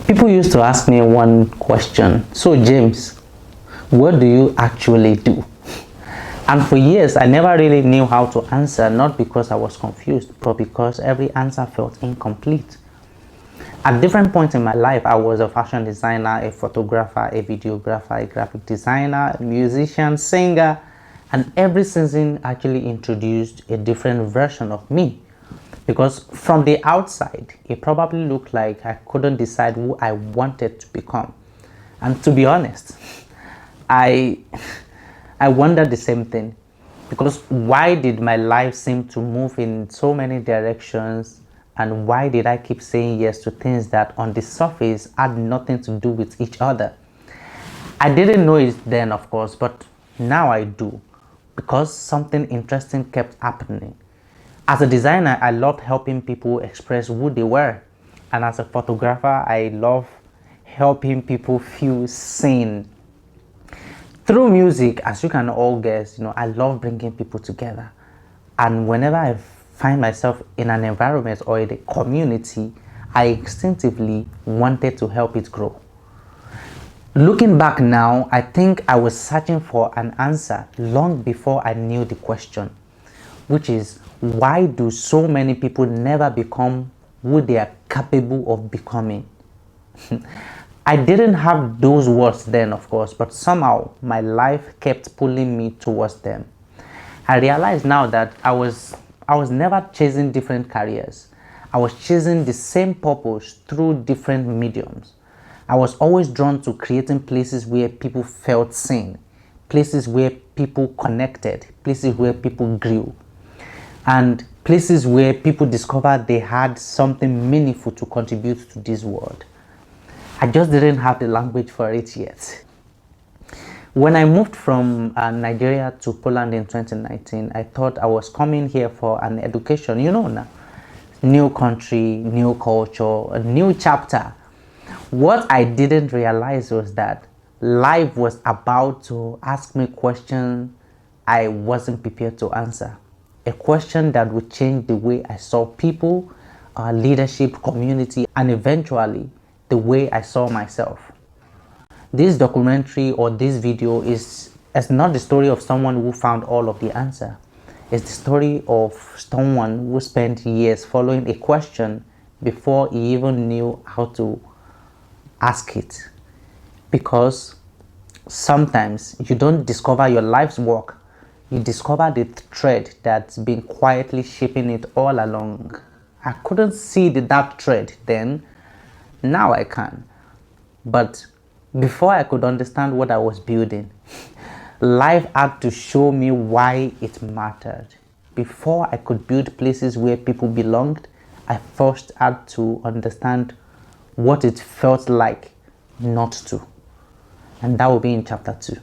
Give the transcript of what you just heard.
People used to ask me one question: so James, what do you actually do? And for years I never really knew how to answer, not because I was confused, but because every answer felt incomplete. At different points in my life, I was a fashion designer, a photographer, a videographer, a graphic designer, a musician, singer, and every season actually introduced a different version of me. Because from the outside, it probably looked like I couldn't decide who I wanted to become. And to be honest, I wondered the same thing. Because why did my life seem to move in so many directions, and why did I keep saying yes to things that on the surface had nothing to do with each other? I didn't know it then, of course, but now I do, because something interesting kept happening. As a designer, I loved helping people express who they were. And as a photographer, I love helping people feel seen. Through music, as you can all guess, I love bringing people together. And whenever I find myself in an environment or in a community, I instinctively wanted to help it grow. Looking back now, I think I was searching for an answer long before I knew the question, which is, why do so many people never become who they are capable of becoming? I didn't have those words then, of course, but somehow my life kept pulling me towards them. I realize now that I was never chasing different careers. I was chasing the same purpose through different mediums. I was always drawn to creating places where people felt seen, places where people connected, places where people grew, and places where people discovered they had something meaningful to contribute to this world. I just didn't have the language for it yet. When I moved from Nigeria to Poland in 2019, I thought I was coming here for an education, now. New country, new culture, a new chapter. What I didn't realize was that life was about to ask me questions I wasn't prepared to answer. A question that would change the way I saw people, leadership, community, and eventually the way I saw myself. This documentary or this video is not the story of someone who found all of the answer. It's the story of someone who spent years following a question before he even knew how to ask it. Because sometimes you don't discover your life's work, you discover the thread that's been quietly shaping it all along. I couldn't see the dark thread then, now I can. But before I could understand what I was building, life had to show me why it mattered. Before I could build places where people belonged, I first had to understand what it felt like not to. And that will be in chapter 2.